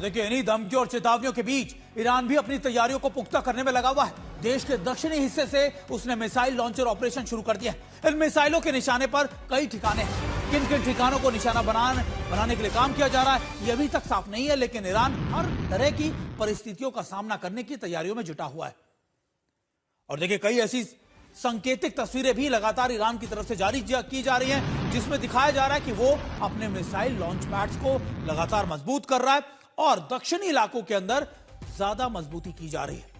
देखिए, इन्हीं धमकियों और चेतावनियों के बीच ईरान भी अपनी तैयारियों को पुख्ता करने में लगा हुआ है। देश के दक्षिणी हिस्से से उसने मिसाइल लॉन्चर ऑपरेशन शुरू कर दिया है। इन मिसाइलों के निशाने पर कई ठिकाने हैं। किन किन ठिकानों को निशाना बनाने के लिए काम किया जा रहा है, यह अभी तक साफ नहीं है, लेकिन ईरान हर तरह की परिस्थितियों का सामना करने की तैयारियों में जुटा हुआ है। और देखिए, कई ऐसी सांकेतिक तस्वीरें भी लगातार ईरान की तरफ से जारी की जा रही हैं, जिसमें दिखाया जा रहा है कि वो अपने मिसाइल लॉन्च पैड्स को लगातार मजबूत कर रहा है और दक्षिणी इलाकों के अंदर ज्यादा मजबूती की जा रही है।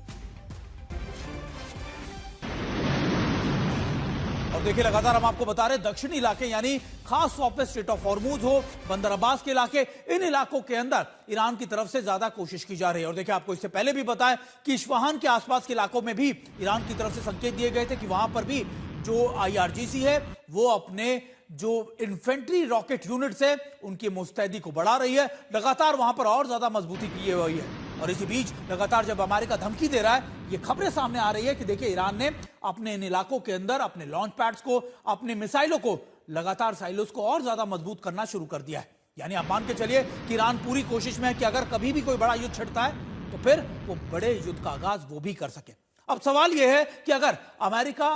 और देखिए, लगातार हम आपको बता रहे हैं, दक्षिणी इलाके यानी खास तौर पे स्ट्रेट ऑफ हॉर्मुज हो, बंदर अब्बास के इलाके, इन इलाकों के अंदर ईरान की तरफ से ज्यादा कोशिश की जा रही है। और देखिए, आपको इससे पहले भी बताया कि इस्फहान के आसपास के इलाकों में भी ईरान की तरफ से संकेत दिए गए थे कि वहां पर भी जो IRGC है वो अपने जो इन्फेंट्री रॉकेट यूनिट्स है उनकी मुस्तैदी को बढ़ा रही है। लगातार वहां पर और ज्यादा मजबूती की हुई है। और इसी बीच लगातार जब अमेरिका धमकी दे रहा है, ये खबरें सामने आ रही है कि देखिए, ईरान ने अपने इन इलाकों के अंदर अपने लॉन्च पैड्स को, अपने मिसाइलों को, लगातार साइलोस को और ज्यादा मजबूत करना शुरू कर दिया है। यानी आप मान के चलिए कि ईरान पूरी कोशिश में है कि अगर कभी भी कोई बड़ा युद्ध छिड़ता है तो फिर वो बड़े युद्ध का आगाज वो भी कर सके। अब सवाल यह है कि अगर अमेरिका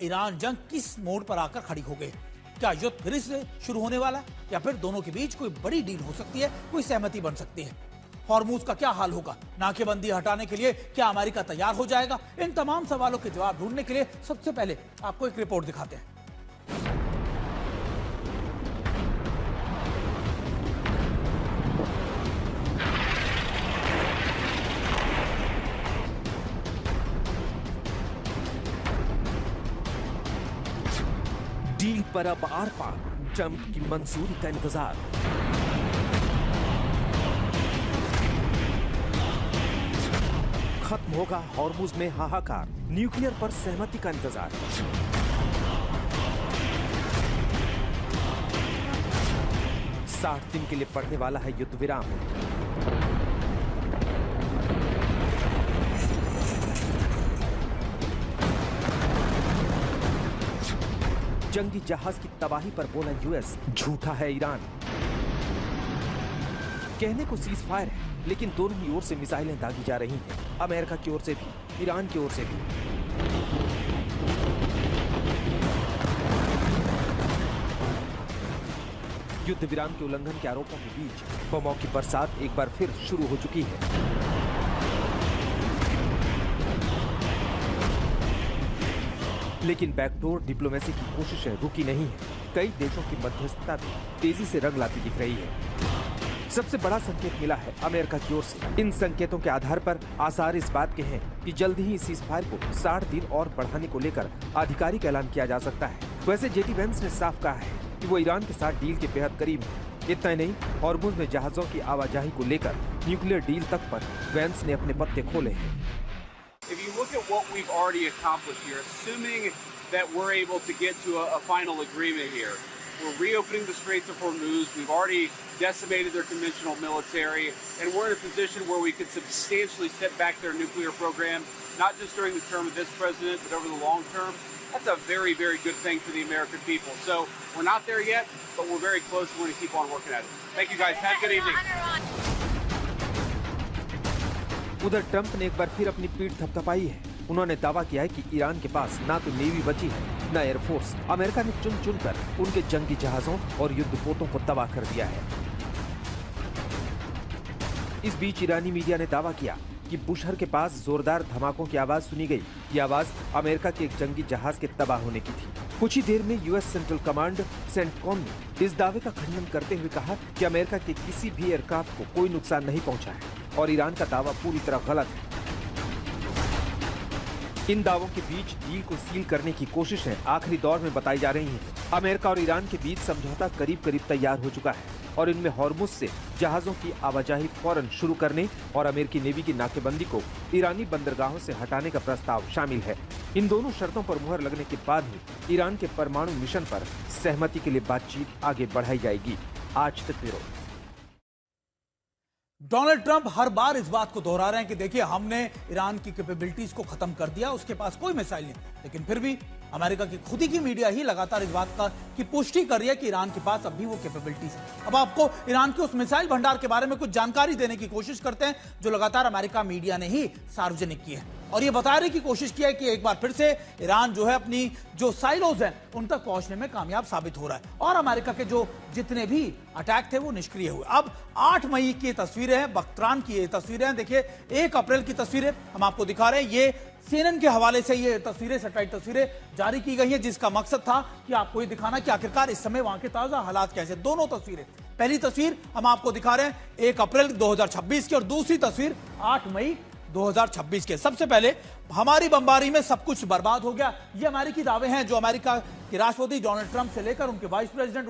ईरान जंग किस मोड़ पर आकर खड़ी हो गई, क्या युद्ध फिर से शुरू होने वाला है या फिर दोनों के बीच कोई बड़ी डील हो सकती है, कोई सहमति बन सकती है? हॉर्मुज का क्या हाल होगा? नाकेबंदी हटाने के लिए क्या अमेरिका तैयार हो जाएगा? इन तमाम सवालों के जवाब ढूंढने के लिए सबसे पहले आपको एक रिपोर्ट दिखाते हैं। डील पर अब आर पार, ट्रंप की मंजूरी का इंतजार। खत्म होगा हॉर्मुज में हाहाकार, न्यूक्लियर पर सहमति का इंतजार। साठ दिन के लिए पड़ने वाला है युद्ध विराम। जंगी जहाज की तबाही पर बोला यूएस, झूठा है ईरान। कहने को सीज फायर है, लेकिन दोनों ही ओर से मिसाइलें दागी जा रही हैं, अमेरिका की ओर से भी, ईरान की ओर से भी। युद्ध विराम के उल्लंघन के आरोपों के बीच बमों की बरसात एक बार फिर शुरू हो चुकी है। लेकिन बैकडोर डिप्लोमेसी की कोशिशें रुकी नहीं है। कई देशों की मध्यस्थता भी तेजी से रंग लाती दिख रही है। सबसे बड़ा संकेत मिला है अमेरिका की ओर से। इन संकेतों के आधार पर आसार इस बात के हैं कि जल्द ही सीज फायर को 60 दिन और बढ़ाने को लेकर आधिकारिक ऐलान किया जा सकता है। वैसे जेडी वेंस ने साफ कहा है कि वो ईरान के साथ डील के बेहद करीब है। इतना ही नहीं, हॉर्मुज में जहाजों की आवाजाही को लेकर न्यूक्लियर डील तक पर वेंस ने अपने पत्ते खोले हैं। If you look at what we've already accomplished here, assuming that we're able to get to a final agreement here, we're reopening the Straits of Hormuz. We've already decimated their conventional military, and we're in a position where we could substantially set back their nuclear program, not just during the term of this president, but over the long term. That's a very, very good thing for the American people. So we're not there yet, but we're very close. We're going to keep on working at it. Thank you, guys. Have a good evening. उधर Trump ने एक बार फिर अपनी पीठ थपथपाई है। उन्होंने दावा किया है कि ईरान के पास ना तो नेवी बची है, न एयरफोर्स। अमेरिका ने चुन चुनकर उनके जंगी जहाजों और युद्धपोतों को तबाह कर दिया है। इस बीच ईरानी मीडिया ने दावा किया कि बुशहर के पास जोरदार धमाकों की आवाज सुनी गई। ये आवाज अमेरिका के एक जंगी जहाज के तबाह होने की थी। कुछ ही देर में यूएस सेंट्रल कमांड सेंटकॉम ने इस दावे का खंडन करते हुए कहा कि अमेरिका के किसी भी एयरक्राफ्ट को कोई नुकसान नहीं पहुंचा है और ईरान का दावा पूरी तरह गलत है। इन दावों के बीच डील को सील करने की कोशिशें आखिरी दौर में बताई जा रही हैं। अमेरिका और ईरान के बीच समझौता करीब करीब तैयार हो चुका है और इनमें हॉर्मुज से जहाजों की आवाजाही फौरन शुरू करने और अमेरिकी नेवी की नाकेबंदी को ईरानी बंदरगाहों से हटाने का प्रस्ताव शामिल है। इन दोनों शर्तों पर मुहर लगने के बाद ही ईरान के परमाणु मिशन पर सहमति के लिए बातचीत आगे बढ़ाई जाएगी। आज तक ब्यूरो। डोनाल्ड ट्रंप हर बार इस बात को दोहरा रहे हैं कि देखिए, हमने ईरान की कैपेबिलिटीज को खत्म कर दिया, उसके पास कोई मिसाइल नहीं। लेकिन फिर भी अमेरिका की खुद ही की मीडिया ही लगातार इस बात की पुष्टि कर रही है कि ईरान के पास अब भी वो कैपेबिलिटीज है। अब आपको ईरान के उस मिसाइल भंडार के बारे में कुछ जानकारी देने की कोशिश करते हैं जो लगातार अमेरिका मीडिया ने ही सार्वजनिक की है, और ये बताने की कोशिश की है कि एक बार फिर से ईरान जो है अपनी जो साइलोज हैं उन तक पहुंचने में कामयाब साबित हो रहा है, और अमेरिका के जो जितने भी अटैक थे वो निष्क्रिय हुए। अब 8 मई की तस्वीरें हैं, बख्तरान की ये तस्वीरें हैं। देखिए 1 अप्रैल की तस्वीरें हम आपको दिखा रहे हैं। ये CNN के हवाले से ये तस्वीरें, सैटेलाइट तस्वीरें जारी की गई है, जिसका मकसद था कि आपको ये दिखाना कि आखिरकार इस समय वहां के ताजा हालात कैसे। दोनों तस्वीरें, पहली तस्वीर हम आपको दिखा रहे हैं 1 अप्रैल 2026 की, और दूसरी तस्वीर 8 मई 2026 के। सबसे पहले हमारी बमबारी में सब कुछ बर्बाद हो गया, ये अमेरिकी दावे हैं जो अमेरिका के राष्ट्रपति डोनाल्ड ट्रंप से लेकर उनके वाइस प्रेसिडेंट,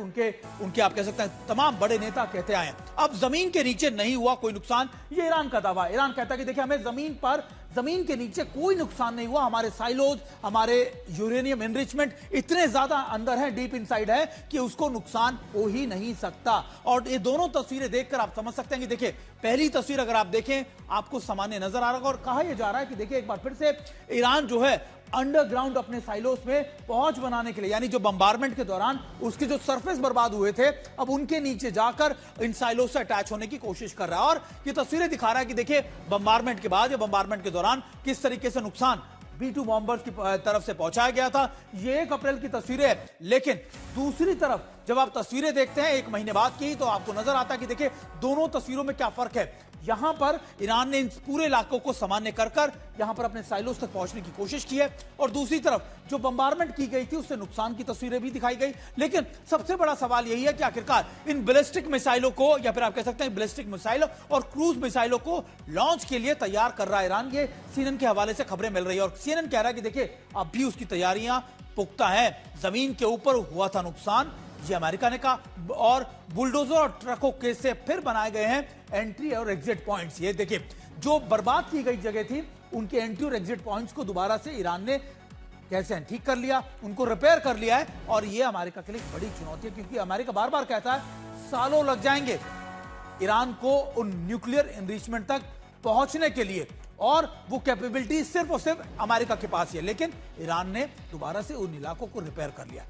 उनके आप कह सकते हैं तमाम बड़े नेता कहते आए हैं। अब जमीन के नीचे नहीं हुआ कोई नुकसान, ये ईरान का दावा है। ईरान कहता है कि देखिए हमें जमीन के नीचे कोई नुकसान नहीं हुआ, हमारे साइलोज, हमारे यूरेनियम एनरिचमेंट इतने ज्यादा अंदर है, डीप इनसाइड है कि उसको नुकसान हो ही नहीं सकता। और ये दोनों तस्वीरें देखकर आप समझ सकते हैं कि देखिए पहली तस्वीर अगर आप देखें आपको सामान्य नजर आ रहा होगा, और कहा यह जा रहा है कि देखिए एक बार फिर से ईरान जो है अंडरग्राउंड अपने साइलोस में पहुंच बनाने के लिए, यानी जो बम्बारमेंट के दौरान उसके जो सरफेस बर्बाद हुए थे अब उनके नीचे जाकर इन साइलोस से अटैच होने की कोशिश कर रहा है। और ये तस्वीरें दिखा रहा है कि देखिए बम्बारमेंट के बाद या बम्बारमेंट के दौरान किस तरीके से नुकसान B-2 बॉम्बर्स की तरफ से पहुंचाया गया था। ये 1 अप्रैल की तस्वीरें है, लेकिन दूसरी तरफ जब आप तस्वीरें देखते हैं 1 महीने बाद की, तो आपको नजर आता है कि देखिए दोनों तस्वीरों में क्या फर्क है। यहां पर ईरान ने इन पूरे इलाकों को सामान्य कर यहां पर अपने साइलोस तक पहुंचने की कोशिश की है, और दूसरी तरफ जो बम्बारमेंट की गई थी उससे नुकसान की तस्वीरें भी दिखाई गई। लेकिन सबसे बड़ा सवाल यही है कि आखिरकार इन बैलिस्टिक मिसाइलों को, या फिर आप कह सकते हैं बैलिस्टिक मिसाइलों और क्रूज मिसाइलों को लॉन्च के लिए तैयार कर रहा है ईरान। ये CNN के हवाले से खबरें मिल रही है, और CNN कह रहा है कि देखिए अब भी उसकी तैयारियां पुख्ता है, जमीन के ऊपर हुआ था नुकसान, ये अमेरिका ने कहा, और बुलडोजर और ट्रकों के से फिर बनाए गए हैं एंट्री और एग्जिट पॉइंट्स। ये देखिए जो बर्बाद की गई जगह थी उनके एंट्री और एग्जिट पॉइंट्स को दोबारा से ईरान ने कैसे ठीक कर लिया, उनको रिपेयर कर लिया है, और ये अमेरिका के लिए बड़ी चुनौती है, क्योंकि अमेरिका बार बार कहता है सालों लग जाएंगे ईरान को उन न्यूक्लियर एनरिचमेंट तक पहुंचने के लिए, और वो कैपेबिलिटी सिर्फ और सिर्फ अमेरिका के पास ही है, लेकिन ईरान ने दोबारा से उन इलाकों को रिपेयर कर लिया।